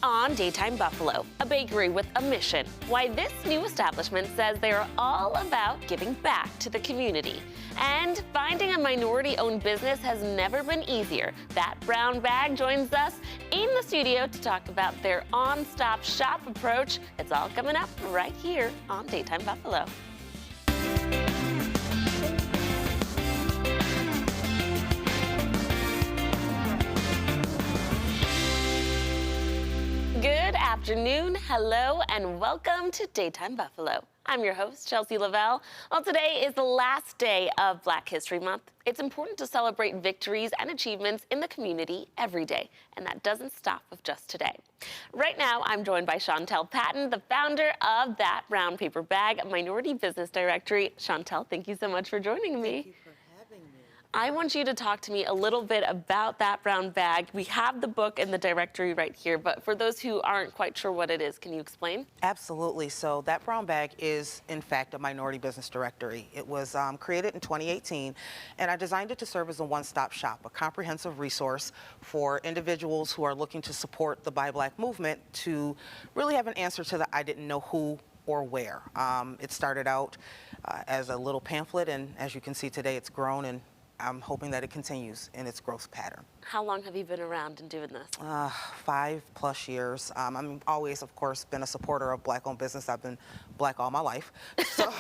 on Daytime Buffalo, a bakery with a mission. Why this new establishment says they are all about giving back to the community. And finding a minority-owned business has never been easier. That Brown Bag joins us in the studio to talk about their on-stop shop approach. It's all coming up right here on Daytime Buffalo. Good afternoon, hello, and welcome to Daytime Buffalo. I'm your host, Chelsea Lavelle. Well, today is the last day of Black History Month. It's important to celebrate victories and achievements in the community every day, and that doesn't stop with just today. Right now, I'm joined by Chantel Patton, the founder of That Brown Paper Bag Minority Business Directory. Chantel, thank you so much for joining me. Thank you for having me. I want you to talk to me a little bit about That Brown Bag. We have the book and the directory right here, but for those who aren't quite sure what it is, can you explain? Absolutely. So That Brown Bag is, in fact, a minority business directory. It was created in 2018, and I designed it to serve as a one-stop shop, a comprehensive resource for individuals who are looking to support the Buy Black movement to really have an answer to the I didn't know who or where. It started out as a little pamphlet, and as you can see today, it's grown, and I'm hoping that it continues in its growth pattern. How long have you been around and doing this? 5+ years. I'm always, of course, been a supporter of Black-owned business. I've been Black all my life. So,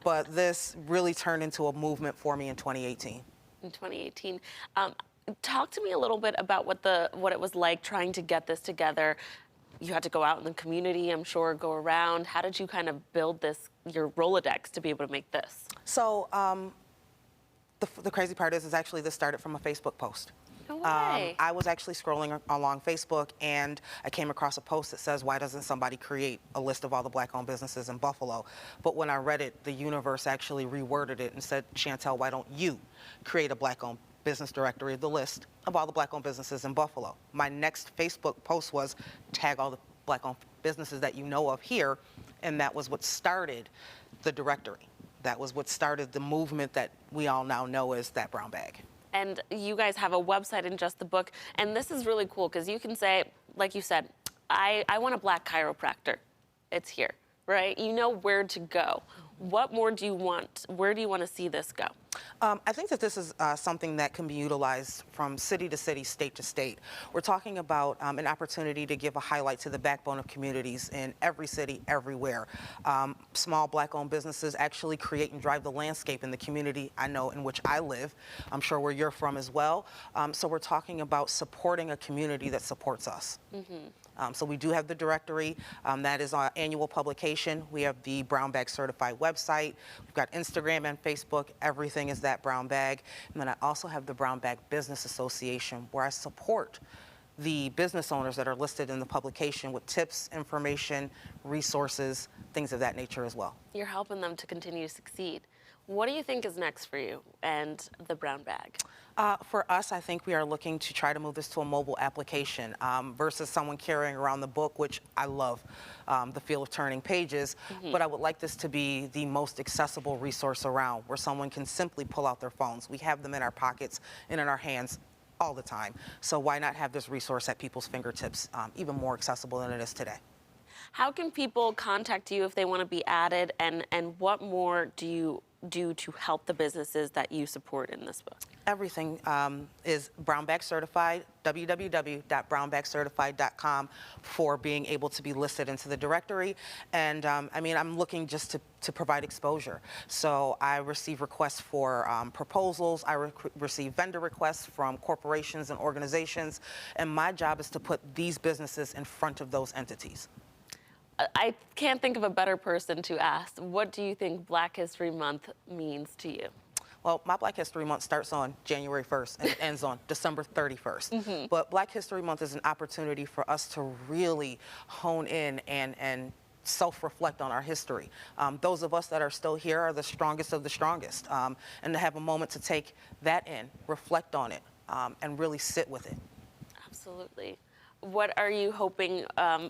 but this really turned into a movement for me in 2018. In 2018. Talk to me a little bit about what it was like trying to get this together. You had to go out in the community, I'm sure, go around. How did you kind of build this, your Rolodex, to be able to make this? So, the crazy part is actually this started from a Facebook post. No way. I was actually scrolling along Facebook, and I came across a post that says, why doesn't somebody create a list of all the Black-owned businesses in Buffalo? But when I read it, the universe actually reworded it and said, Chantel, why don't you create a Black-owned business directory, the list of all the Black-owned businesses in Buffalo? My next Facebook post was, tag all the Black-owned businesses that you know of here, and that was what started the directory. That was what started the movement that we all now know as That Brown Bag. And you guys have a website and just the book, and this is really cool because you can say, like you said, I want a Black chiropractor. It's here, right? You know where to go. What more do you want? Where do you want to see this go? I think that this is something that can be utilized from city to city, state to state. We're talking about an opportunity to give a highlight to the backbone of communities in every city, everywhere. Small Black-owned businesses actually create and drive the landscape in the community I know in which I live. I'm sure where you're from as well. So we're talking about supporting a community that supports us. Mm-hmm. So we do have the directory. That is our annual publication. We have the Brown Bag Certified website. We've got Instagram and Facebook. Everything is That Brown Bag. And then I also have the Brown Bag Business Association, where I support the business owners that are listed in the publication with tips, information, resources, things of that nature as well. You're helping them to continue to succeed. What do you think is next for you and the Brown Bag? For us, I think we are looking to try to move this to a mobile application versus someone carrying around the book, which I love, the feel of turning pages. Mm-hmm. But I would like this to be the most accessible resource around, where someone can simply pull out their phones. We have them in our pockets and in our hands all the time. So why not have this resource at people's fingertips, even more accessible than it is today? How can people contact you if they want to be added, and what more do you do to help the businesses that you support in this book? Everything is Brown Bag Certified, www.brownbagcertified.com, for being able to be listed into the directory. And I mean, I'm looking just to provide exposure. So I receive requests for proposals. I receive vendor requests from corporations and organizations. And my job is to put these businesses in front of those entities. I can't think of a better person to ask. What do you think Black History Month means to you? Well, my Black History Month starts on January 1st and it ends on December 31st. Mm-hmm. But Black History Month is an opportunity for us to really hone in and self-reflect on our history. Those of us that are still here are the strongest of the strongest. And to have a moment to take that in, reflect on it, and really sit with it. Absolutely. what are you hoping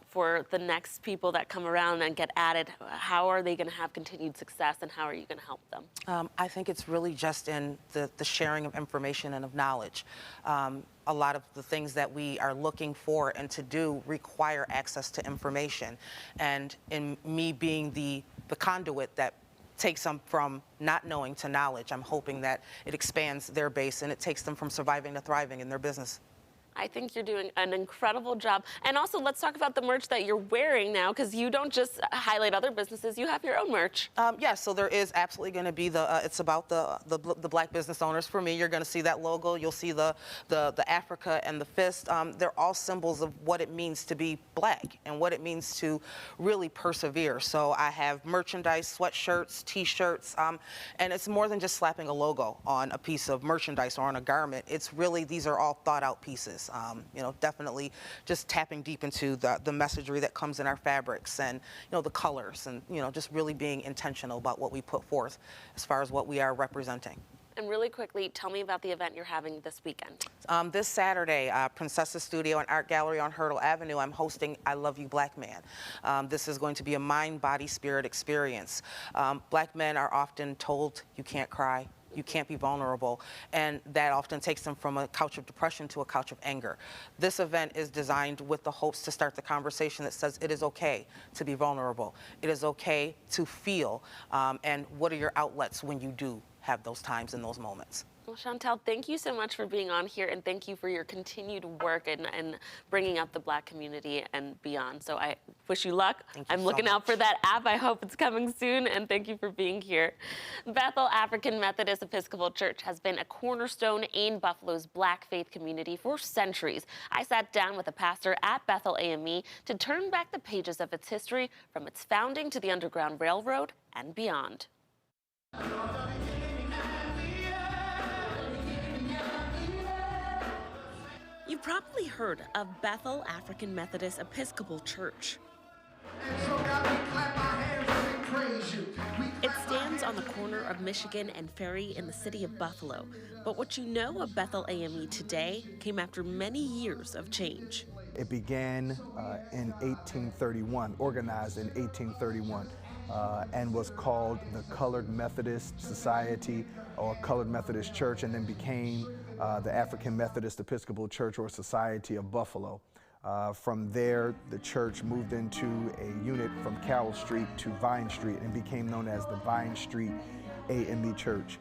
for the next people that come around and get added? How are they going to have continued success, and how are you going to help them? I think it's really just in the sharing of information and of knowledge. A lot of the things that we are looking for and to do require access to information. And in me being the conduit that takes them from not knowing to knowledge, I'm hoping that it expands their base and it takes them from surviving to thriving in their business. I think you're doing an incredible job. And also, let's talk about the merch that you're wearing now, because you don't just highlight other businesses, you have your own merch. Yes, so there is absolutely going to be it's about the Black business owners. For me, you're going to see that logo. You'll see the Africa and the fist. They're all symbols of what it means to be Black and what it means to really persevere. So I have merchandise, sweatshirts, T-shirts, and it's more than just slapping a logo on a piece of merchandise or on a garment. It's really, these are all thought out pieces. Definitely just tapping deep into the messagery that comes in our fabrics and, the colors and, just really being intentional about what we put forth as far as what we are representing. And really quickly, tell me about the event you're having this weekend. This Saturday, Princess's Studio and Art Gallery on Hurdle Avenue, I'm hosting I Love You Black Man. This is going to be a mind, body, spirit experience. Black men are often told you can't cry, you can't be vulnerable, and that often takes them from a couch of depression to a couch of anger. This event is designed with the hopes to start the conversation that says it is okay to be vulnerable. It is okay to feel, and what are your outlets when you do have those times and those moments. Well, Chantel, thank you so much for being on here, and thank you for your continued work and bringing up the Black community and beyond. So I wish you luck. I'm looking out for that app. I hope it's coming soon, and thank you for being here. Bethel African Methodist Episcopal Church has been a cornerstone in Buffalo's Black faith community for centuries. I sat down with a pastor at Bethel AME to turn back the pages of its history from its founding to the Underground Railroad and beyond. You've probably heard of Bethel African Methodist Episcopal Church. It stands on the corner of Michigan and Ferry in the city of Buffalo. But what you know of Bethel AME today came after many years of change. It began in 1831, organized in 1831. And was called the Colored Methodist Society or Colored Methodist Church, and then became the African Methodist Episcopal Church or Society of Buffalo. From there, the church moved into a unit from Carroll Street to Vine Street and became known as the Vine Street AME Church.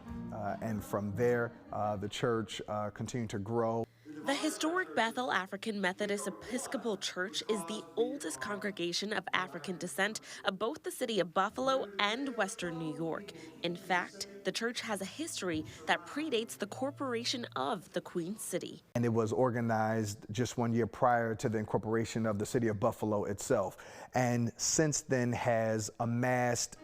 And from there, the church continued to grow. The historic Bethel African Methodist Episcopal Church is the oldest congregation of African descent of both the city of Buffalo and Western New York. In fact, the church has a history that predates the incorporation of the Queen City. And it was organized just 1 year prior to the incorporation of the city of Buffalo itself. And since then has amassed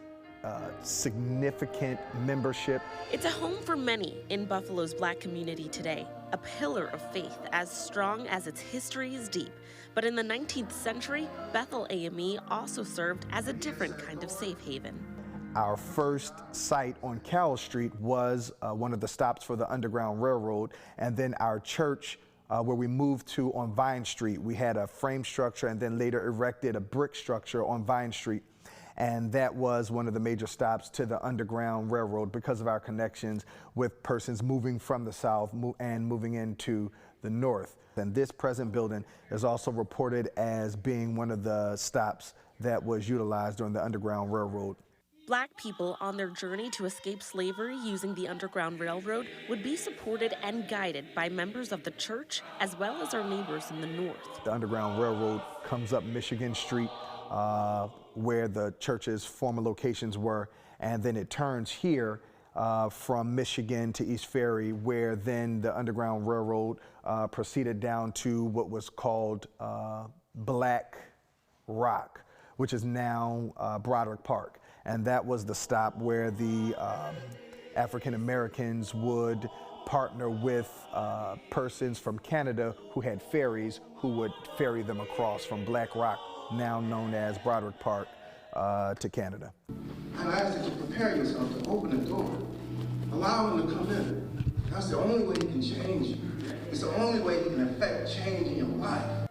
significant membership. It's a home for many in Buffalo's Black community today, a pillar of faith as strong as its history is deep. But in the 19th century, Bethel AME also served as a different kind of safe haven. Our first site on Carroll Street was one of the stops for the Underground Railroad, and then our church where we moved to on Vine Street. We had a frame structure and then later erected a brick structure on Vine Street. And that was one of the major stops to the Underground Railroad because of our connections with persons moving from the south and moving into the north. And this present building is also reported as being one of the stops that was utilized during the Underground Railroad. Black people on their journey to escape slavery using the Underground Railroad would be supported and guided by members of the church as well as our neighbors in the north. The Underground Railroad comes up Michigan Street, where the church's former locations were, and then it turns here from Michigan to East Ferry, where then the Underground Railroad proceeded down to what was called Black Rock, which is now Broderick Park. And that was the stop where the African Americans would partner with persons from Canada who had ferries who would ferry them across from Black Rock, now known as Broderick Park, to Canada. And I ask that you prepare yourself to open the door. Allow him to come in. That's the only way he can change you. It's the only way he can affect change in your life.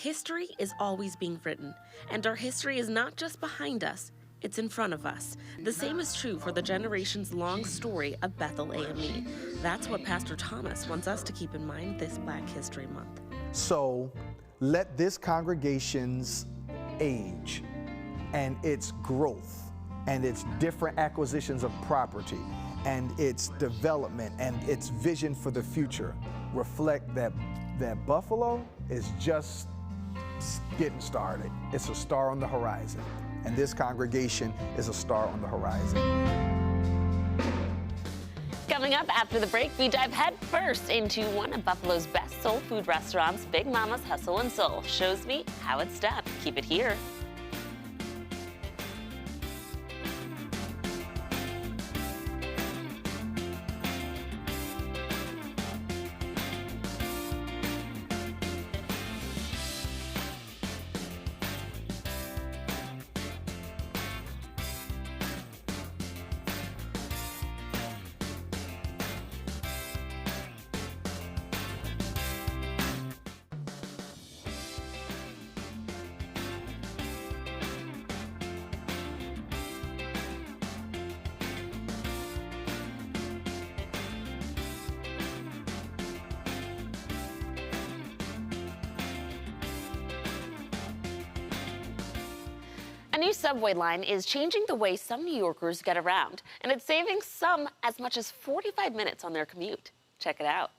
History is always being written, and our history is not just behind us, it's in front of us. The same is true for the generations-long story of Bethel AME. That's what Pastor Thomas wants us to keep in mind this Black History Month. So let this congregation's age and its growth and its different acquisitions of property and its development and its vision for the future reflect that Buffalo is just getting started. It's a star on the horizon, and this congregation is a star on the horizon. Coming up after the break, we dive head first into one of Buffalo's best soul food restaurants, Big Mama's Hustle and Soul. Shows me how it's done. Keep it here. A new subway line is changing the way some New Yorkers get around, and it's saving some as much as 45 minutes on their commute. Check it out.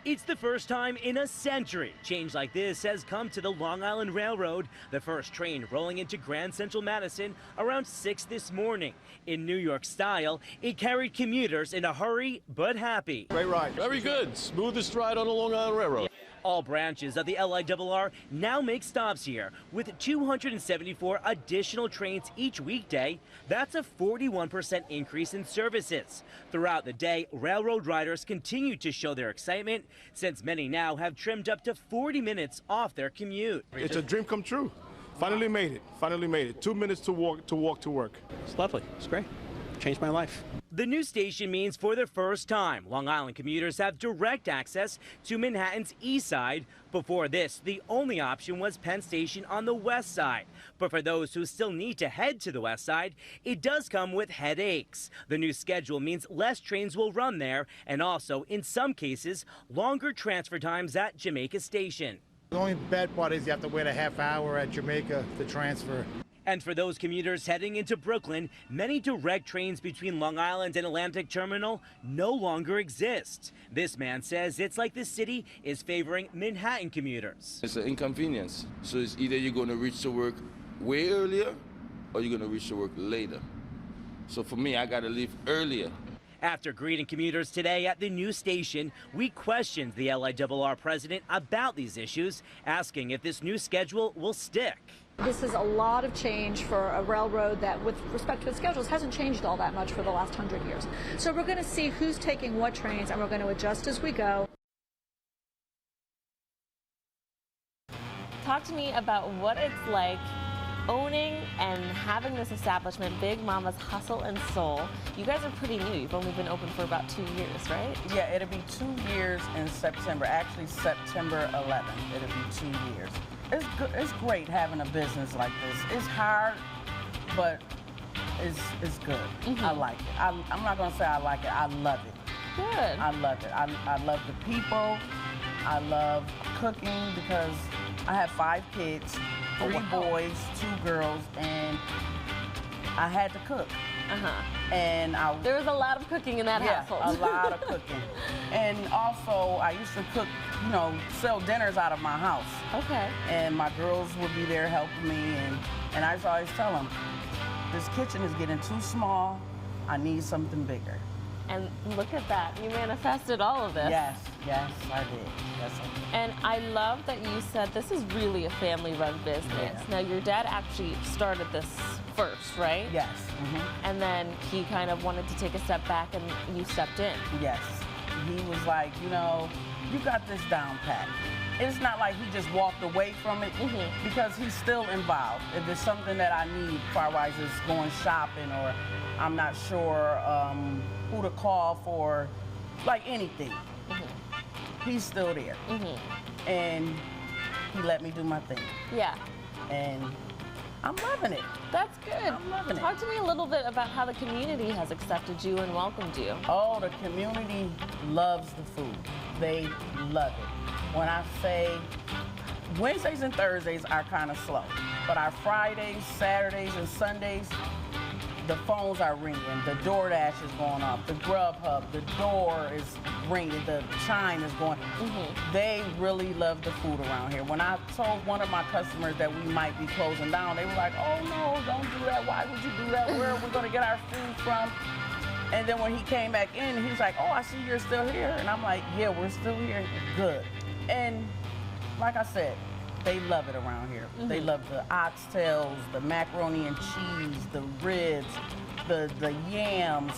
It's the first time in a century change like this has come to the Long Island Railroad. The first train rolling into Grand Central Madison around 6 this morning. In New York style, it carried commuters in a hurry but happy. Great ride. Very good. Smoothest ride on the Long Island Railroad. All branches of the LIRR now make stops here, with 274 additional trains each weekday. That's a 41% increase in services. Throughout the day, railroad riders continue to show their excitement, since many now have trimmed up to 40 minutes off their commute. It's a dream come true. Finally made it. Finally made it. 2 minutes to walk to work. It's lovely. It's great. Changed my life. The new station means for the first time, Long Island commuters have direct access to Manhattan's east side. Before this, the only option was Penn Station on the west side. But for those who still need to head to the west side, it does come with headaches. The new schedule means less trains will run there, and also, in some cases, longer transfer times at Jamaica Station. The only bad part is you have to wait a half hour at Jamaica to transfer. And for those commuters heading into Brooklyn, many direct trains between Long Island and Atlantic Terminal no longer exist. This man says it's like the city is favoring Manhattan commuters. It's an inconvenience. So it's either you're going to reach to work way earlier or you're going to reach to work later. So for me, I got to leave earlier. After greeting commuters today at the new station, we questioned the LIRR president about these issues, asking if this new schedule will stick. This is a lot of change for a railroad that, with respect to its schedules, hasn't changed all that much for the last 100 years. So we're going to see who's taking what trains, and we're going to adjust as we go. Talk to me about what it's like owning and having this establishment, Big Mama's Hustle and Soul. You guys are pretty new. You've only been open for about 2 years, right? Yeah, it'll be 2 years in September. Actually, September 11th. It'll be 2 years. It's good. It's great having a business like this. It's hard, but it's good. Mm-hmm. I like it. I'm not gonna say I like it. I love it. Good. I love it. I love the people. I love cooking because I have 5 kids, 3 boys, 2 girls, and I had to cook. And there was a lot of cooking in that household. A lot of cooking. And also, I used to cook, sell dinners out of my house. Okay. And my girls would be there helping me, and I used to always tell them, this kitchen is getting too small. I need something bigger. And look at that. You manifested all of this. Yes, I did. Yes, I did. And I love that you said this is really a family-run business. Yeah. Now, your dad actually started this first, right? Yes. And then he kind of wanted to take a step back, and you stepped in. Yes. He was like, you got this down pat. It's not like he just walked away from it because he's still involved. If there's something that I need, far-wise is going shopping, or I'm not sure who to call for, like anything, he's still there. And he let me do my thing. Yeah. And I'm loving it. That's good. I'm loving it. Talk to me a little bit about how the community has accepted you and welcomed you. Oh, the community loves the food. They love it. When I say Wednesdays and Thursdays are kind of slow, but our Fridays, Saturdays, and Sundays, the phones are ringing, the DoorDash is going off, the Grubhub, the door is ringing, the chime is going. They really love the food around here. When I told one of my customers that we might be closing down, they were like, oh no, don't do that. Why would you do that? Where are we going to get our food from? And then when he came back in, he was like, oh, I see you're still here. And I'm like, yeah, we're still here. Good. And like I said, they love it around here. They love the oxtails, the macaroni and cheese, the ribs, the yams,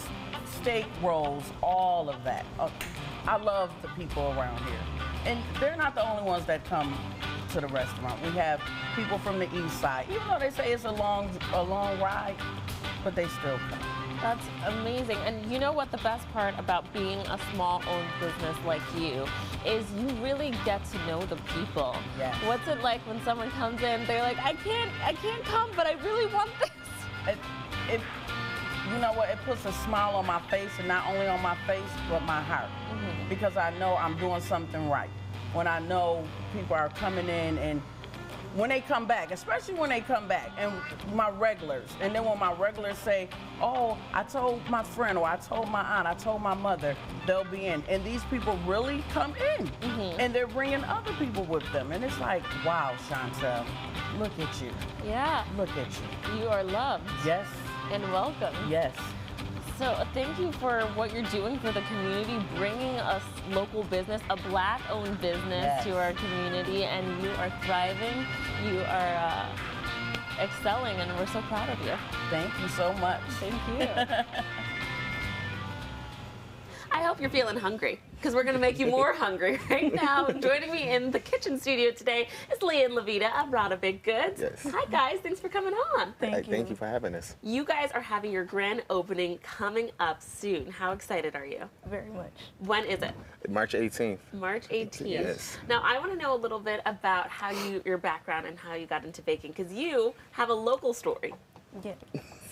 steak rolls, all of that. I love the people around here. And they're not the only ones that come to the restaurant. We have people from the east side. Even though they say it's a long ride, but they still come. That's amazing. And you know what the best part about being a small-owned business like you is you really get to know the people. Yes. What's it like when someone comes in, they're like, I can't come, but I really want this. You know what, it puts a smile on my face, and not only on my face, but my heart. Because I know I'm doing something right. When I know people are coming in, and when they come back, especially when they come back, and my regulars, and then when my regulars say, oh, I told my friend, or I told my aunt, I told my mother, they'll be in. And these people really come in, and they're bringing other people with them. And it's like, wow, Chantel, look at you. Yeah. Look at you. You are loved. Yes. And welcome. Yes. So thank you for what you're doing for the community, bringing a local business, a Black-owned business to our community, and you are thriving. You are excelling, and we're so proud of you. Thank you so much. Thank you. I hope you're feeling hungry, because we're going to make you more hungry right now. Joining me in the kitchen studio today is Leah and Levita of Rada Big Goods. Yes. Hi, guys. Thanks for coming on. Thank you for having us. You guys are having your grand opening coming up soon. How excited are you? Very much. When is it? March 18th. March 18th. Yes. Now, I want to know a little bit about how your background and how you got into baking, because you have a local story. Yeah.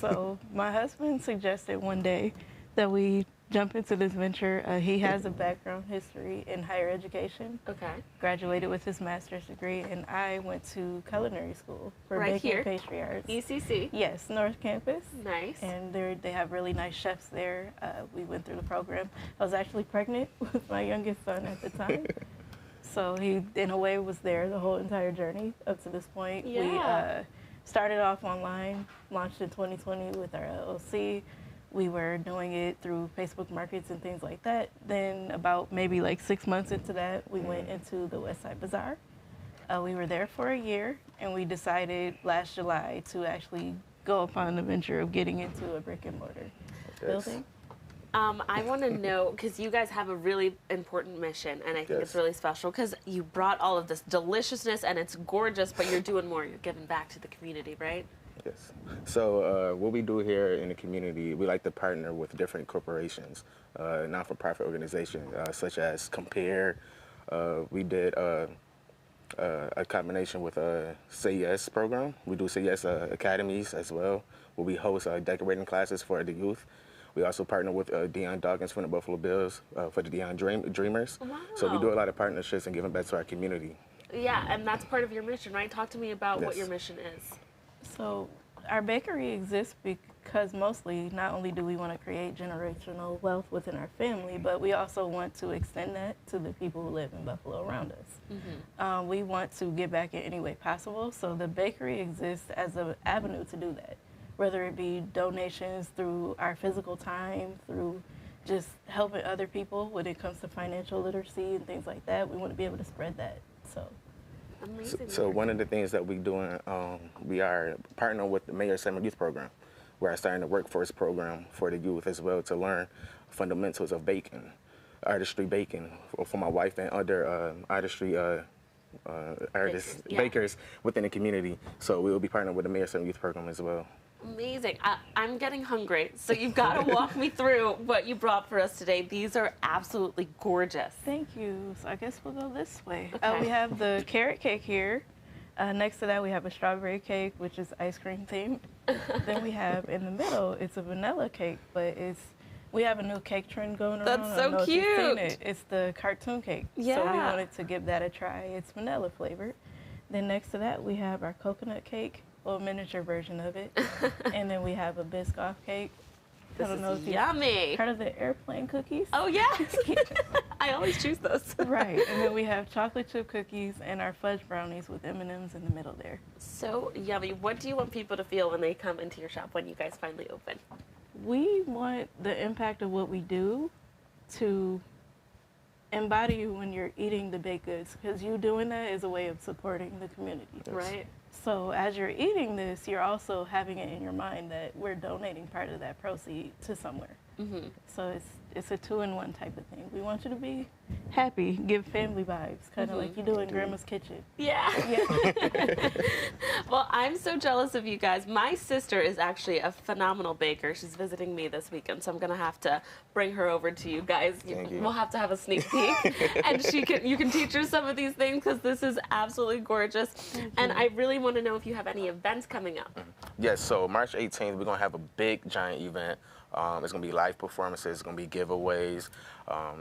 So my husband suggested one day that we jump into this venture. He has a background history in higher education. Okay. Graduated with his master's degree, and I went to culinary school for right baking here. and pastry arts. ECC. Yes, North Campus. Nice. And they have really nice chefs there. We went through the program. I was actually pregnant with my youngest son at the time. So he, in a way, was there the whole entire journey up to this point. Yeah. We started off online, launched in 2020 with our LLC. We were doing it through Facebook Markets and things like that. Then about maybe like 6 months into that, we went into the West Side Bazaar. We were there for a year, and we decided last July to actually go upon the venture of getting into a brick and mortar building. I want to know, because you guys have a really important mission, and I think it's really special, because you brought all of this deliciousness, and it's gorgeous, but you're doing more. You're giving back to the community, right? Yes. So what we do here in the community, we like to partner with different corporations, non-for-profit organizations, such as Compare. We did a combination with a Say Yes program. We do Say Yes academies as well, where we host decorating classes for the youth. We also partner with Deion Dawkins from the Buffalo Bills for the Deion Dreamers. Wow. So we do a lot of partnerships and giving back to our community. Yeah, and that's part of your mission, right? Talk to me about what your mission is. So our bakery exists because mostly not only do we want to create generational wealth within our family, but we also want to extend that to the people who live in Buffalo around us. We want to give back in any way possible, so the bakery exists as an avenue to do that, whether it be donations through our physical time, through just helping other people when it comes to financial literacy and things like that. We want to be able to spread that. So one of the things that we're doing, we are partnering with the Mayor Summer Youth Program. We're starting a workforce program for the youth as well to learn fundamentals of baking, artistry baking, for my wife and other artistry artists, bakers within the community. So we will be partnering with the Mayor Summer Youth Program as well. Amazing. I'm getting hungry, so you've got to walk me through what you brought for us today. These are absolutely gorgeous. Thank you. So I guess we'll go this way. Okay. We have the carrot cake here. Next to that, we have a strawberry cake, which is ice cream themed. Then we have in the middle, it's a vanilla cake, but we have a new cake trend going around. That's so I don't know if you've seen cute. it. It's the cartoon cake. Yeah. So we wanted to give that a try. It's vanilla flavored. Then next to that, we have our coconut cake, a miniature version of it. And then we have a Biscoff cake. This I don't know is if you've yummy. heard of the airplane cookies? Oh, yeah. I always choose those. Right. And then we have chocolate chip cookies and our fudge brownies with M&Ms in the middle there. So yummy. What do you want people to feel when they come into your shop when you guys finally open? We want the impact of what we do to embody when you're eating the baked goods, because you doing that is a way of supporting the community. Right. So as you're eating this, you're also having it in your mind that we're donating part of that proceed to somewhere. Mm-hmm. So it's a two-in-one type of thing. We want you to be happy, give family vibes, kind of like you do in Grandma's kitchen. Yeah. Well, I'm so jealous of you guys. My sister is actually a phenomenal baker. She's visiting me this weekend, so I'm gonna have to bring her over to you guys. We'll have to have a sneak peek, and you can teach her some of these things, because this is absolutely gorgeous. And I really want to know if you have any events coming up. Yes, so March 18th, we're going to have a big, giant event. It's going to be live performances, it's going to be giveaways,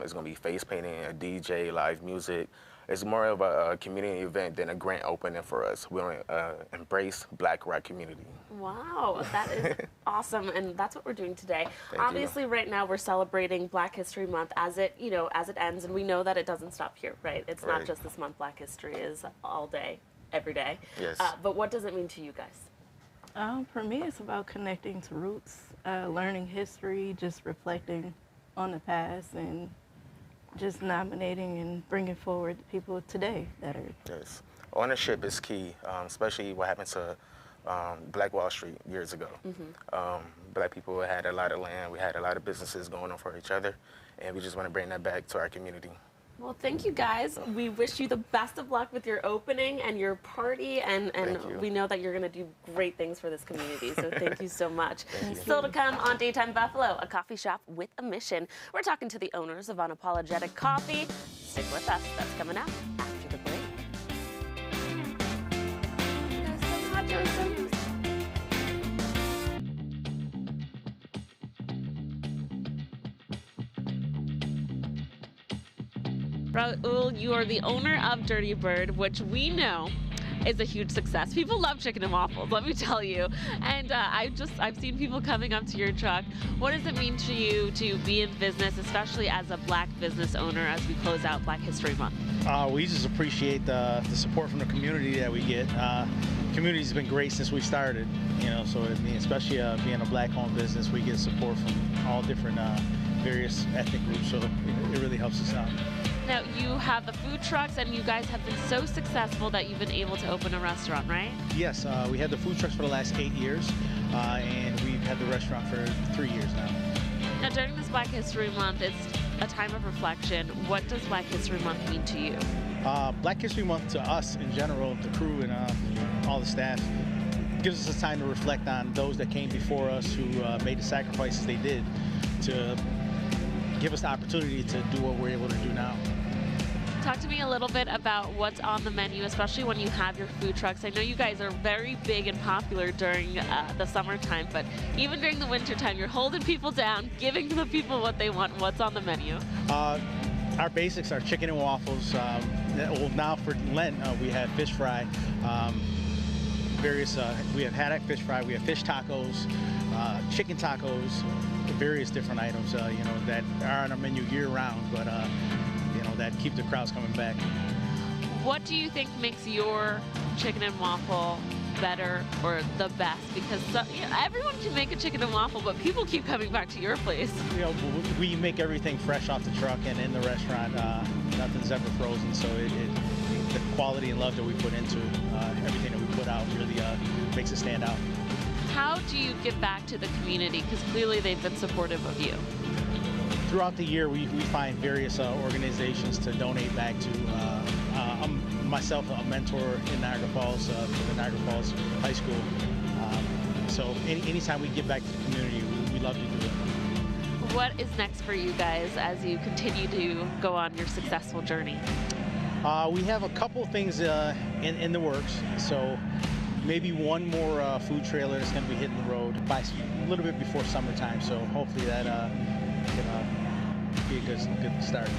it's going to be face painting, a DJ, live music. It's more of a community event than a grand opening for us. We want to embrace Black rock community. Wow, that is awesome, and that's what we're doing today. Obviously, right now we're celebrating Black History Month as it ends, and we know that it doesn't stop here, right? It's not just this month. Black History is all day, every day. Yes. But what does it mean to you guys? For me, it's about connecting to roots, learning history, just reflecting on the past, and just nominating and bringing forward the people today that are. Yes. Ownership is key, especially what happened to Black Wall Street years ago. Black people had a lot of land, we had a lot of businesses going on for each other, and we just want to bring that back to our community. Well, thank you guys. We wish you the best of luck with your opening and your party, and we know that you're going to do great things for this community, so thank you so much. Still to come on Daytime Buffalo, a coffee shop with a mission. We're talking to the owners of Unapologetic Coffee. Stick with us. That's coming up after the break. Thank you guys so much. It was so nice. Raul, you are the owner of Dirty Bird, which we know is a huge success. People love chicken and waffles, let me tell you. And I've seen people coming up to your truck. What does it mean to you to be in business, especially as a Black business owner, as we close out Black History Month? We just appreciate the support from the community that we get. Community's been great since we started, so I mean, especially being a Black-owned business, we get support from all different various ethnic groups, so it really helps us out. Now, you have the food trucks, and you guys have been so successful that you've been able to open a restaurant, right? Yes, we had the food trucks for the last 8 years, and we've had the restaurant for 3 years now. Now, during this Black History Month, it's a time of reflection. What does Black History Month mean to you? Black History Month to us in general, the crew and all the staff, gives us a time to reflect on those that came before us who made the sacrifices they did to give us the opportunity to do what we're able to do now. Talk to me a little bit about what's on the menu, especially when you have your food trucks. I know you guys are very big and popular during the summertime, but even during the wintertime, you're holding people down, giving the people what they want. What's on the menu? Our basics are chicken and waffles. Now for Lent, we have fish fry. We have haddock fish fry, we have fish tacos, chicken tacos, various different items, that are on our menu year round, but that keep the crowds coming back. What do you think makes your chicken and waffle better or the best? Because everyone can make a chicken and waffle, but people keep coming back to your place. We make everything fresh off the truck, and in the restaurant, nothing's ever frozen, so the quality and love that we put into everything that we put out really makes it stand out. How do you give back to the community? Because clearly they've been supportive of you. Throughout the year, we find various organizations to donate back to. I'm myself a mentor in Niagara Falls, for the Niagara Falls High School. So anytime we give back to the community, we love to do it. What is next for you guys as you continue to go on your successful journey? We have a couple things in the works. So maybe one more food trailer that's going to be hitting the road by a little bit before summertime. So hopefully that can be a good start.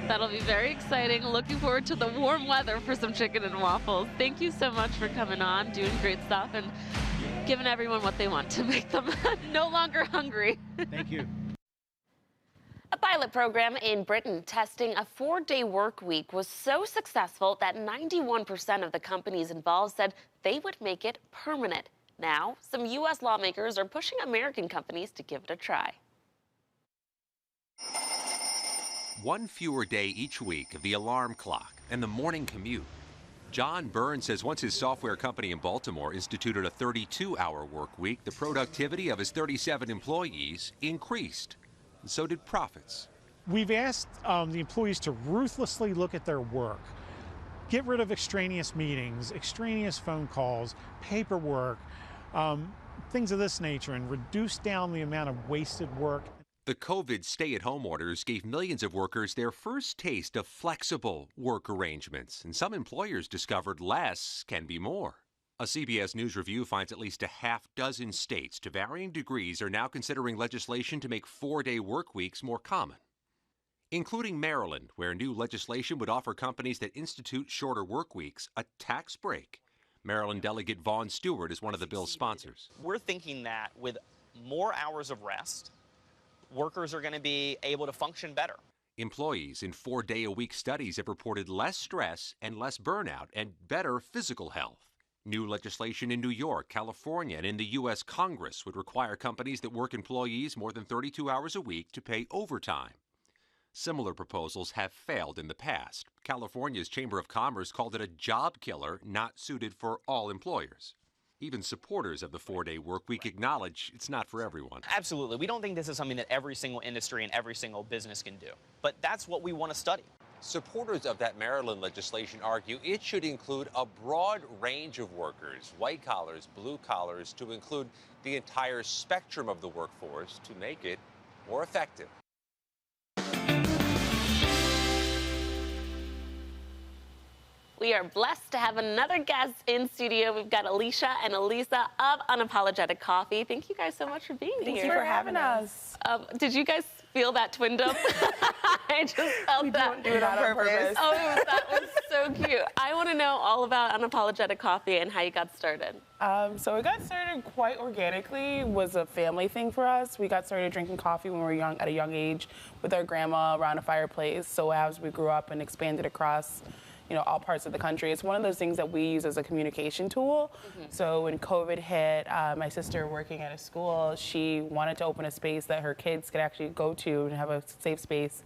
That'll be very exciting. Looking forward to the warm weather for some chicken and waffles. Thank you so much for coming on, doing great stuff, and giving everyone what they want to make them no longer hungry. Thank you. A pilot program in Britain testing a 4-day work week was so successful that 91% of the companies involved said they would make it permanent. Now, some U.S. lawmakers are pushing American companies to give it a try. One fewer day each week of the alarm clock and the morning commute. John Byrne says once his software company in Baltimore instituted a 32-hour work week, the productivity of his 37 employees increased. And so did profits. We've asked the employees to ruthlessly look at their work, get rid of extraneous meetings, extraneous phone calls, paperwork, things of this nature, and reduce down the amount of wasted work. The COVID stay-at-home orders gave millions of workers their first taste of flexible work arrangements, and some employers discovered less can be more. A CBS News review finds at least a half-dozen states to varying degrees are now considering legislation to make 4-day work weeks more common, including Maryland, where new legislation would offer companies that institute shorter work weeks a tax break. Maryland Delegate Vaughn Stewart is one of the bill's sponsors. We're thinking that with more hours of rest, workers are going to be able to function better. Employees in 4-day-a-week studies have reported less stress and less burnout and better physical health. New legislation in New York, California, and in the U.S. Congress would require companies that work employees more than 32 hours a week to pay overtime. Similar proposals have failed in the past. California's Chamber of Commerce called it a job killer not suited for all employers. Even supporters of the 4-day work week acknowledge it's not for everyone. Absolutely. We don't think this is something that every single industry and every single business can do. But that's what we want to study. Supporters of that Maryland legislation argue it should include a broad range of workers, white collars, blue collars, to include the entire spectrum of the workforce to make it more effective. We are blessed to have another guest in studio. We've got Alicia and Elisa of Unapologetic Coffee. Thank you guys so much for being here. Thank you for having us. Did you guys feel that twindom? I just felt that. Don't do it on purpose. Oh, that was so cute. I want to know all about Unapologetic Coffee and how you got started. So it got started quite organically. It was a family thing for us. We got started drinking coffee when we were young, at a young age, with our grandma around a fireplace. So as we grew up and expanded across all parts of the country. It's one of those things that we use as a communication tool. So when COVID hit, my sister working at a school, she wanted to open a space that her kids could actually go to and have a safe space.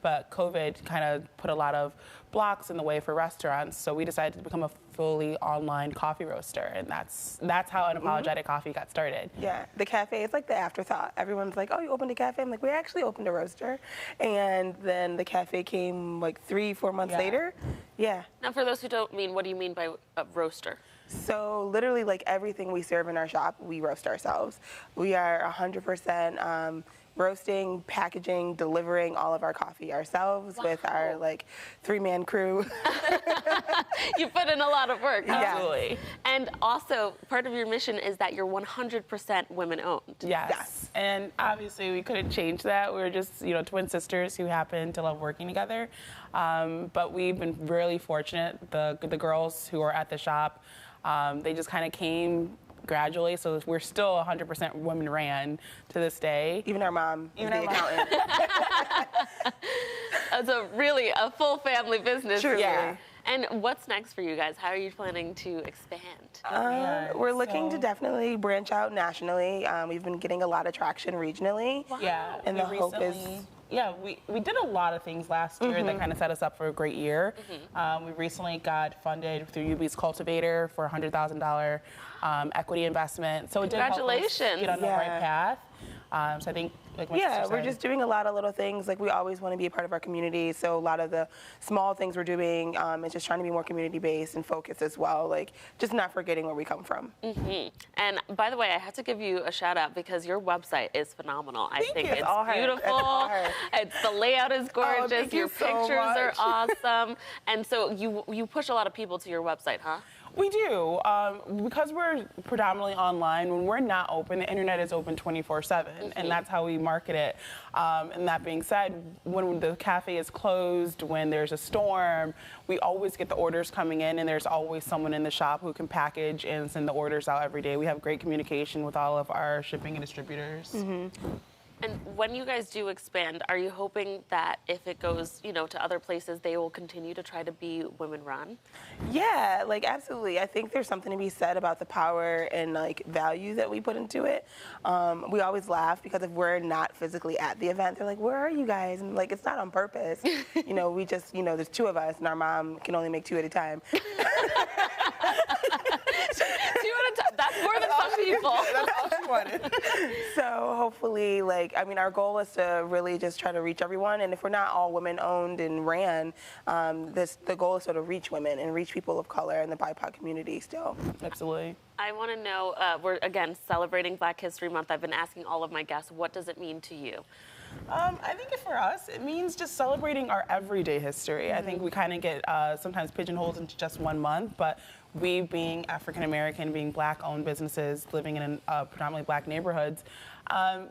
But COVID kind of put a lot of blocks in the way for restaurants. So we decided to become a fully online coffee roaster. And that's how Unapologetic Coffee got started. Yeah, the cafe is like the afterthought. Everyone's like, oh, you opened a cafe? I'm like, we actually opened a roaster. And then the cafe came like 3-4 months later. Yeah. Now, for those who don't mean, what do you mean by a roaster? So literally, like everything we serve in our shop, we roast ourselves. We are 100% roasting, packaging, delivering all of our coffee ourselves with our 3-man crew. You put in a lot of work. Absolutely. And also, part of your mission is that you're 100% women-owned. Yes. And obviously, we couldn't change that. We were just, twin sisters who happened to love working together. But we've been really fortunate. The girls who are at the shop, they just kind of came gradually, so we're still 100% women-ran to this day. Even our mom, even our accountant. It's really a full family business. Truly. Yeah. And what's next for you guys? How are you planning to expand? We're looking to definitely branch out nationally. We've been getting a lot of traction regionally. Wow. Yeah. And the hope is... Yeah, we did a lot of things last year that kind of set us up for a great year. We recently got funded through UB's Cultivator for a $100,000 equity investment. So it did help us get on the right path. So I think, like my yeah, sister we're said, just doing a lot of little things. Like we always want to be a part of our community. So a lot of the small things we're doing is just trying to be more community-based and focused as well. Like just not forgetting where we come from. And by the way, I have to give you a shout out because your website is phenomenal. I think you. it's All her. beautiful. All her. The layout is gorgeous. thank you Your so pictures are much. awesome. And so you push a lot of people to your website, huh? We do. Because we're predominantly online, when we're not open, the internet is open 24/7, and that's how we market it. And that being said, when the cafe is closed, when there's a storm, we always get the orders coming in, and there's always someone in the shop who can package and send the orders out every day. We have great communication with all of our shipping and distributors. And when you guys do expand, are you hoping that if it goes, to other places, they will continue to try to be women-run? Yeah, like absolutely. I think there's something to be said about the power and like value that we put into it. We always laugh because if we're not physically at the event, they're like, "Where are you guys?" And like, it's not on purpose. We just, there's two of us, and our mom can only make two at a time. That's more than some people. That's all she wanted. So hopefully, our goal is to really just try to reach everyone. And if we're not all women-owned and ran, the goal is sort of reach women and reach people of color and the BIPOC community still. Absolutely. I want to know, we're, again, celebrating Black History Month. I've been asking all of my guests, what does it mean to you? I think for us, it means just celebrating our everyday history. I think we kind of get sometimes pigeonholed into just one month, but we being African American, being Black-owned businesses, living in predominantly Black neighborhoods,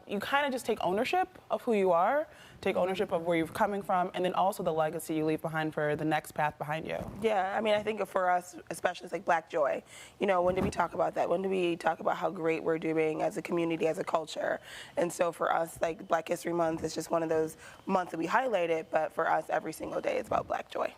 you kind of just take ownership of who you are, take ownership of where you're coming from, and then also the legacy you leave behind for the next path behind you. Yeah, I think for us, especially, it's like Black joy. When do we talk about that? When do we talk about how great we're doing as a community, as a culture? And so for us, like Black History Month is just one of those months that we highlight it, but for us, every single day is about Black joy.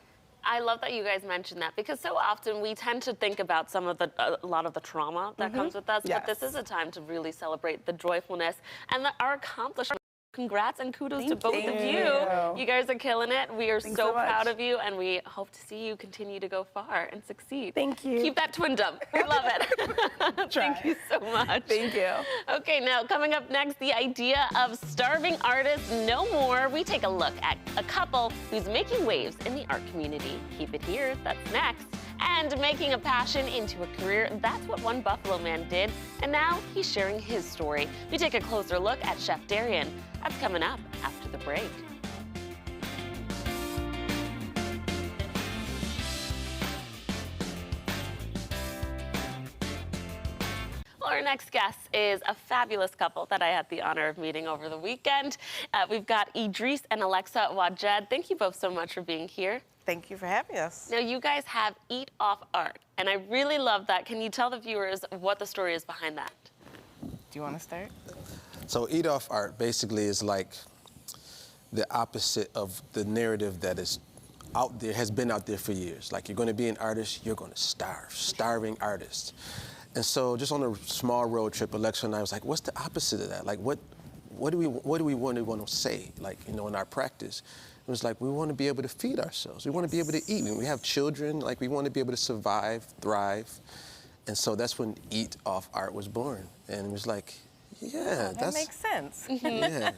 I love that you guys mentioned that because so often we tend to think about a lot of the trauma that comes with us, but this is a time to really celebrate the joyfulness and our accomplishments. Congrats and kudos to both of you. You guys are killing it. We are so proud of you, and we hope to see you continue to go far and succeed. Thank you. Keep that twin-dom. We love it. Thank you so much. Thank you. Okay, now coming up next, the idea of starving artists no more. We take a look at a couple who's making waves in the art community. Keep it here. That's next. And making a passion into a career, that's what one Buffalo man did, and now he's sharing his story. We take a closer look at Chef Darian. That's coming up after the break. Well, our next guest is a fabulous couple that I had the honor of meeting over the weekend. We've got Idris and Alexa Wajed. Thank you both so much for being here. Thank you for having us. Now, you guys have Eat Off Art, and I really love that. Can you tell the viewers what the story is behind that? Do you want to start? So Eat Off Art basically is like the opposite of the narrative that is out there, has been out there for years. Like, you're going to be an artist, you're going to starve, starving artists. And so just on a small road trip, Alexa and I was like, what's the opposite of that? Like, what do we want to say, like, in our practice? It was like, we want to be able to feed ourselves. We want to be able to eat. When we have children, like, we want to be able to survive, thrive. And so that's when Eat Off Art was born. And it was like, yeah, that makes sense. Yeah.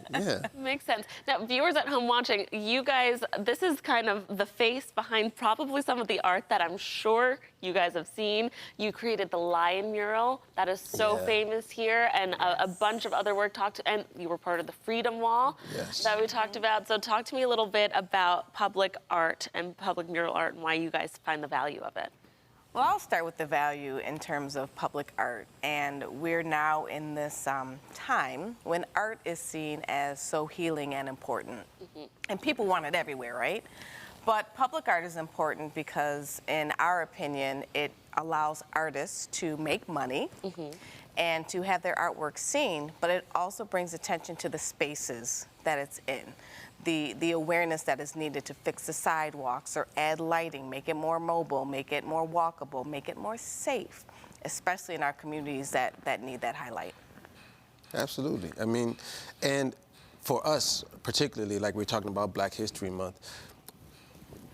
Makes sense. Now, viewers at home watching, you guys, this is kind of the face behind probably some of the art that I'm sure you guys have seen. You created the lion mural that is so famous here, and a bunch of other work and you were part of the Freedom Wall that we talked about. So talk to me a little bit about public art and public mural art and why you guys find the value of it. Well, I'll start with the value in terms of public art. And we're now in this time when art is seen as so healing and important. And people want it everywhere, right? But public art is important because, in our opinion, it allows artists to make money and to have their artwork seen, but it also brings attention to the spaces that it's in. The awareness that is needed to fix the sidewalks or add lighting, make it more mobile, make it more walkable, make it more safe, especially in our communities that need that highlight. Absolutely. I mean, and for us, particularly, like we're talking about Black History Month,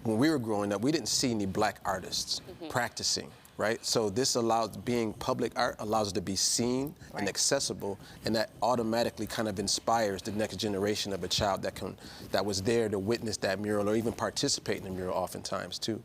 when we were growing up, we didn't see any Black artists practicing, right? So this allows, being public art allows it to be seen and accessible, and that automatically kind of inspires the next generation of a child that was there to witness that mural or even participate in the mural oftentimes too.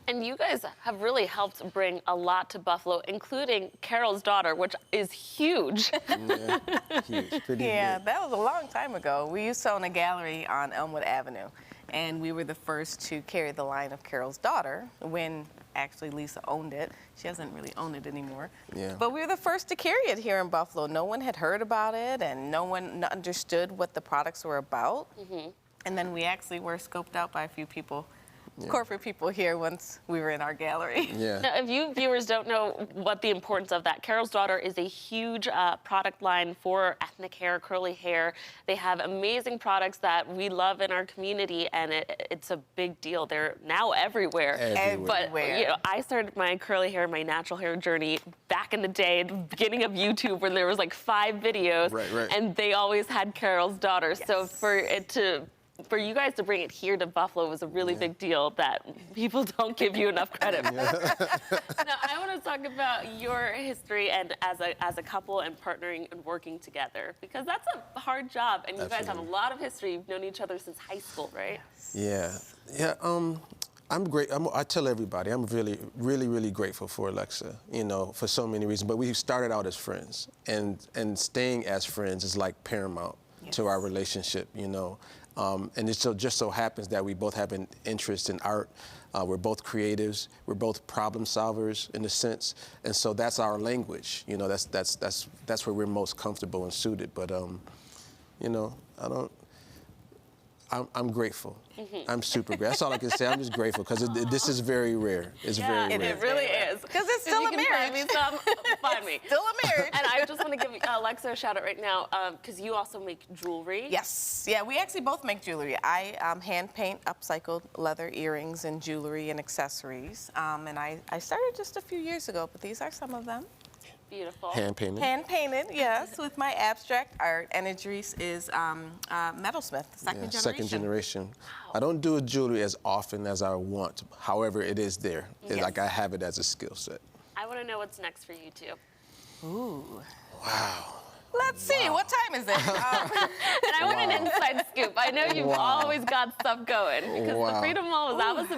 And you guys have really helped bring a lot to Buffalo, including Carol's Daughter, which is huge. Yeah, huge, pretty Yeah, big. that was a long time ago. We used to own a gallery on Elmwood Avenue, and we were the first to carry the line of Carol's Daughter when actually Lisa owned it. She hasn't really owned it anymore. Yeah. But we were the first to carry it here in Buffalo. No one had heard about it, and no one understood what the products were about. And then we actually were scoped out by a few people, corporate people here once we were in our gallery. Yeah. Now, if you viewers don't know what the importance of that, Carol's Daughter is a huge product line for ethnic hair, curly hair. They have amazing products that we love in our community, and it's a big deal. They're now everywhere. But you know, I started my curly hair, my natural hair journey back in the day, at the beginning of YouTube, when there was like 5 videos, and they always had Carol's Daughter. So for you guys to bring it here to Buffalo was a really big deal that people don't give you enough credit for. Now, I want to talk about your history and as a couple and partnering and working together, because that's a hard job, and you guys have a lot of history. You've known each other since high school, right? Yeah. I'm great. I tell everybody I'm really grateful for Alexa, you know, for so many reasons. But we started out as friends, and staying as friends is like paramount to our relationship, you know. And it just so happens that we both have an interest in art. We're both creatives. We're both problem solvers in a sense, and so that's our language. You know, that's where we're most comfortable and suited. But you know, I'm grateful. I'm super grateful. That's all I can say. I'm just grateful because this is very rare. It's very rare. It really is. Because it's still a marriage. Find me. Still a marriage. And I just want to give Alexa a shout out right now, because you also make jewelry. Yes. Yeah, we actually both make jewelry. I hand paint upcycled leather earrings and jewelry and accessories. And I started just a few years ago, but these are some of them. Beautiful. Hand painted. Hand painted, yes, with my abstract art. And Idris is metalsmith, second generation. Second generation. Wow. I don't do jewelry as often as I want. However, it is there. It's like I have it as a skill set. I want to know what's next for you two. Ooh. Wow. Let's see, what time is it? And I want an inside scoop. I know you've always got stuff going, because the Freedom Mall, that was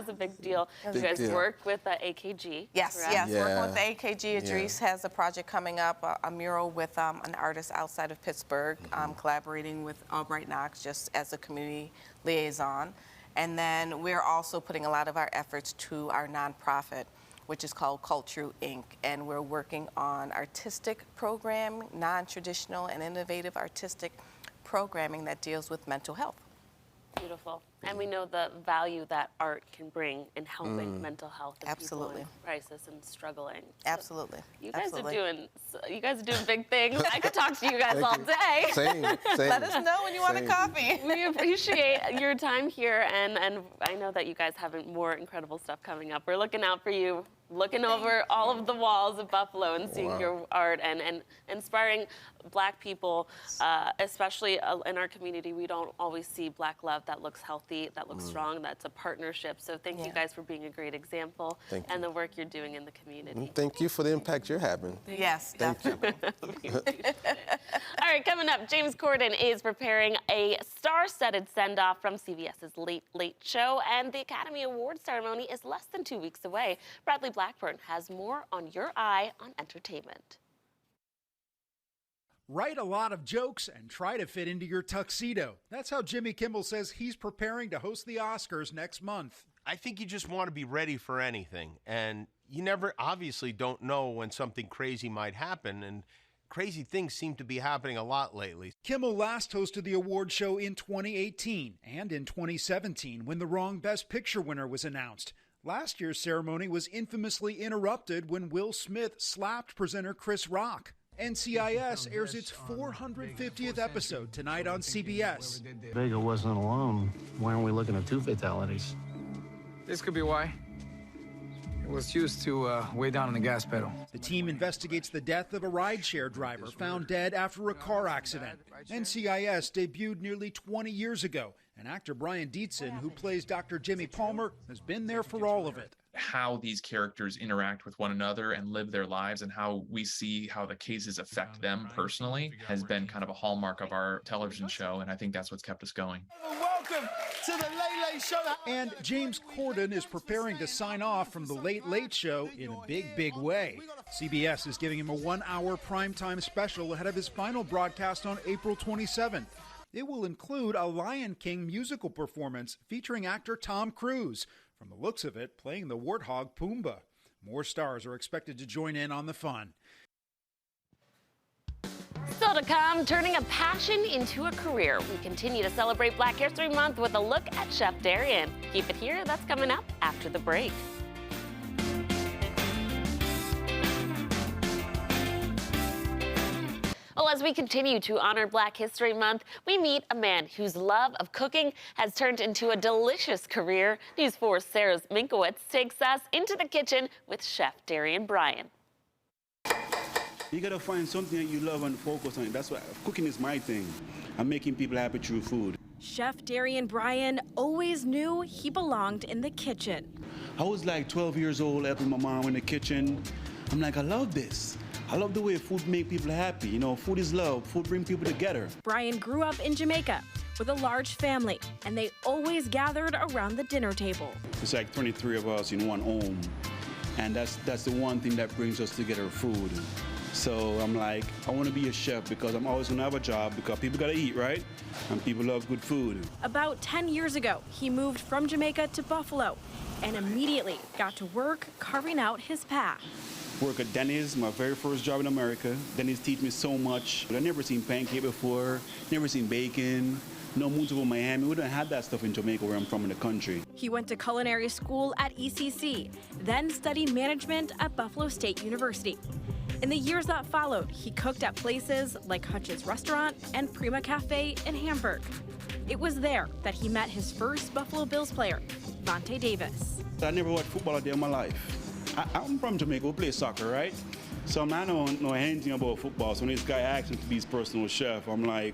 a big deal. You guys work with AKG. Yes, correct? yes, working with the AKG. Idris has a project coming up, a mural with an artist outside of Pittsburgh, collaborating with Albright Knox just as a community liaison. And then we're also putting a lot of our efforts to our nonprofit, which is called Culture Inc. And we're working on artistic program, non-traditional and innovative artistic programming that deals with mental health. Beautiful. And we know the value that art can bring in helping mental health and people in crisis and struggling. Absolutely. You guys are doing big things. I could talk to you guys all day. Same. Let us know when you want a coffee. We appreciate your time here, and I know that you guys have more incredible stuff coming up. We're looking out for you, looking over all of the walls of Buffalo and seeing your art and inspiring Black people, especially in our community. We don't always see Black love that looks healthy, that looks strong, that's a partnership. So thank you guys for being a great example and the work you're doing in the community. Thank you for the impact you're having. Yes, definitely. All right, coming up, James Corden is preparing a star-studded send-off from CBS's Late Late Show, and the Academy Awards ceremony is less than 2 weeks away. Bradley Blackburn has more on your eye on entertainment. Write a lot of jokes and try to fit into your tuxedo. That's how Jimmy Kimmel says he's preparing to host the Oscars next month. I think you just want to be ready for anything. And you never obviously don't know when something crazy might happen. And crazy things seem to be happening a lot lately. Kimmel last hosted the award show in 2018 and in 2017 when the wrong Best Picture winner was announced. Last year's ceremony was infamously interrupted when Will Smith slapped presenter Chris Rock. NCIS airs its 450th episode tonight on CBS. Vega wasn't alone. Why aren't we looking at 2 fatalities? This could be why. It was used to weigh down on the gas pedal. The team investigates the death of a rideshare driver found dead after a car accident. NCIS debuted nearly 20 years ago, and actor Brian Dietzen, who plays Dr. Jimmy Palmer, has been there for all of it. how these characters interact with one another and live their lives, and how we see how the cases affect them personally has been kind of a hallmark of our television show, and I think that's what's kept us going. Welcome to the Late Late Show. And James Corden is preparing to sign off from the Late Late Show in a big way. CBS is giving him a 1-hour primetime special ahead of his final broadcast on April 27th. It will include a Lion King musical performance featuring actor Tom Cruise, from the looks of it, playing the warthog Pumbaa. More stars are expected to join in on the fun. Still to come, turning a passion into a career. We continue to celebrate Black History Month with a look at Chef Darian. Keep it here, that's coming up after the break. Well, as we continue to honor Black History Month, we meet a man whose love of cooking has turned into a delicious career. News 4's Sarah Minkowitz takes us into the kitchen with Chef Darian Bryan. You gotta find something that you love and focus on it. That's why cooking is my thing. I'm making people happy through food. Chef Darian Bryan always knew he belonged in the kitchen. I was like 12 years old helping my mom in the kitchen. I'm like, I love this. I love the way food make people happy. You know, food is love. Food brings people together. Bryan grew up in Jamaica with a large family, and they always gathered around the dinner table. It's like 23 of us in one home, and that's the one thing that brings us together, food. So I'm like, I want to be a chef because I'm always going to have a job because people got to eat, right? And people love good food. About 10 years ago, he moved from Jamaica to Buffalo and immediately got to work carving out his path. Work at Denny's, my very first job in America. Denny's teach me so much. I never seen pancake before, never seen bacon. No moons over Miami. We don't have that stuff in Jamaica where I'm from in the country. He went to culinary school at ECC, then studied management at Buffalo State University. In the years that followed, he cooked at places like Hutch's Restaurant and Prima Cafe in Hamburg. It was there that he met his first Buffalo Bills player, Vontae Davis. I never watched football a day in my life. I'm from Jamaica, we play soccer, right? So I don't know anything about football. So when this guy asked me to be his personal chef, I'm like,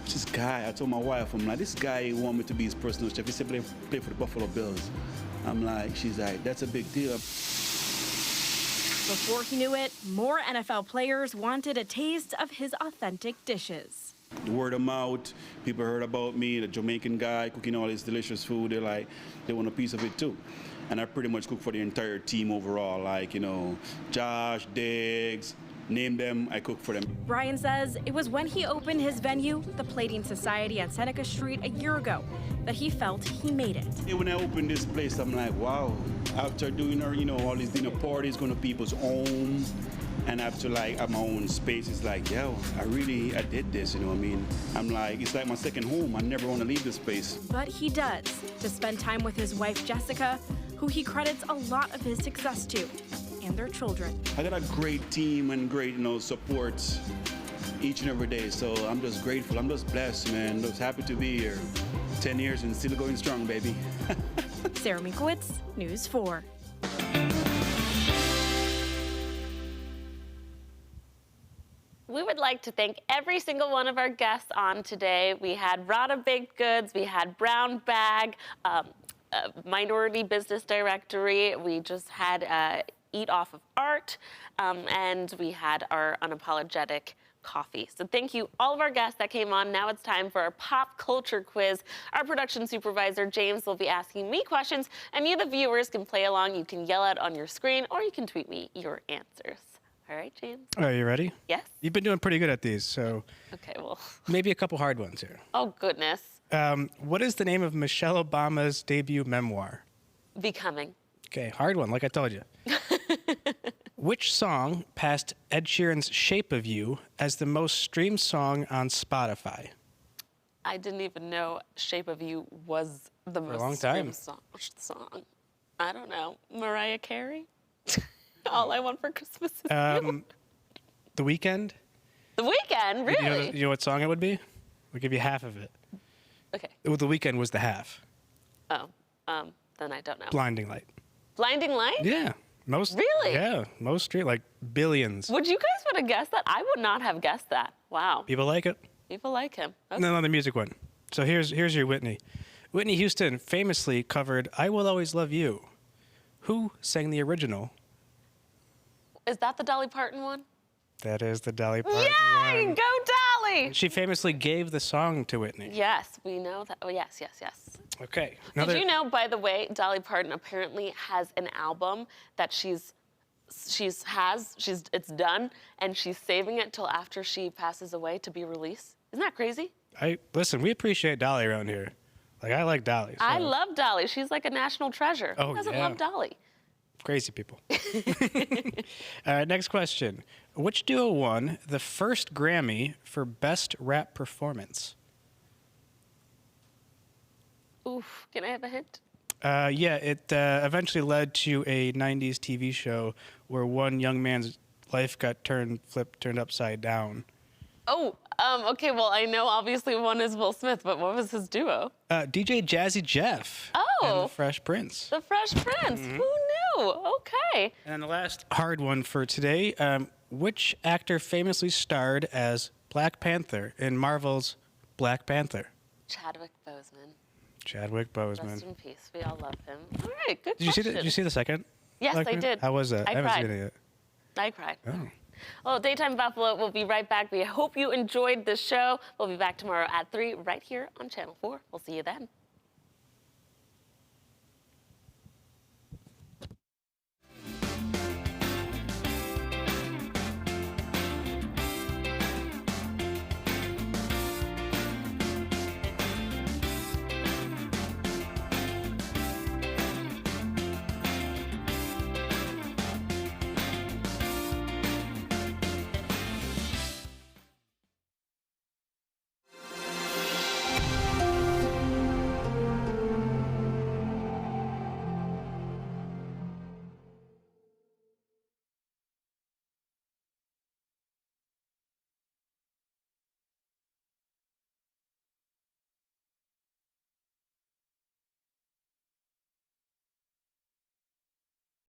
this guy, I told my wife, I'm like, this guy want me to be his personal chef. He said, play for the Buffalo Bills. I'm like, she's like, that's a big deal. Before he knew it, more NFL players wanted a taste of his authentic dishes. The word of mouth, people heard about me, the Jamaican guy cooking all this delicious food. They're like, they want a piece of it too. And I pretty much cook for the entire team overall, like, you know, Josh, Diggs, name them, I cook for them. Bryan says it was when he opened his venue, the Plating Society at Seneca Street, a year ago, that he felt he made it. When I opened this place, I'm like, wow. After doing, you know, all these dinner parties, going to people's homes, and after like at my own space, it's like, yo, I did this, you know what I mean? I'm like, it's like my second home. I never want to leave this space. But he does, to spend time with his wife, Jessica, who he credits a lot of his success to, and their children. I got a great team and great, you know, support each and every day. So I'm just grateful. I'm just blessed, man. Just happy to be here. 10 years and still going strong, baby. Sarah Minkowitz, News 4. We would like to thank every single one of our guests on today. We had Rada Baked Goods, we had Brown Bag, Minority Business Directory, we just had Eat Off of Art, and we had our Unapologetic coffee. So thank you all of our guests that came on. Now it's time for our pop culture quiz. Our production supervisor, James, will be asking me questions, and you, the viewers, can play along. You can yell out on your screen, or you can tweet me your answers. All right, James? Are you ready? Yes. You've been doing pretty good at these, so Okay, well. maybe a couple hard ones here. Oh, goodness. What is the name of Michelle Obama's debut memoir? Becoming. Okay, hard one, like I told you. Which song passed Ed Sheeran's Shape of You as the most streamed song on Spotify? I didn't even know Shape of You was the most a long time. streamed song. I don't know. Mariah Carey? All I Want for Christmas is You. The Weeknd? The Weeknd? Really? You know what song it would be? We'll give you half of it. Okay. Well, The Weeknd was the half. Oh, then I don't know. Blinding Light. Blinding Light? Yeah. Most. Really? Yeah. Most streamed, like billions. Would you guys would have guessed that? I would not have guessed that. Wow. People like it. People like him. Okay. No, the music one. So here's your Whitney. Whitney Houston famously covered I Will Always Love You. Who sang the original? Is that the Dolly Parton one? That is the Dolly Parton Yay! one. Go Dolly! She famously gave the song to Whitney. Yes, we know that. Oh, yes, yes, yes. Okay. Did you know, by the way, Dolly Parton apparently has an album that it's done, and she's saving it till after she passes away to be released. Isn't that crazy? Listen, we appreciate Dolly around here. Like, I like Dolly. So. I love Dolly. She's like a national treasure. Oh, Who doesn't yeah. love Dolly? Crazy people. All right, next question. Which duo won the first Grammy for Best Rap Performance? Oof, can I have a hint? Yeah, it eventually led to a 90s TV show where one young man's life got turned upside down. Oh, okay, well, I know obviously one is Will Smith, but what was his duo? DJ Jazzy Jeff and the Fresh Prince. The Fresh Prince. Mhm. Who knew? Okay. And the last hard one for today, which actor famously starred as Black Panther in Marvel's Black Panther? Chadwick Boseman. Chadwick Boseman. Rest in peace. We all love him. All right, good Did you see question. Did you see the second? Yes, Black I Panther? did. How was that? I haven't cried. seen it yet. I cried. Oh. Well, Daytime Buffalo will be right back. We hope you enjoyed the show. We'll be back tomorrow at 3 right here on Channel 4. We'll see you then.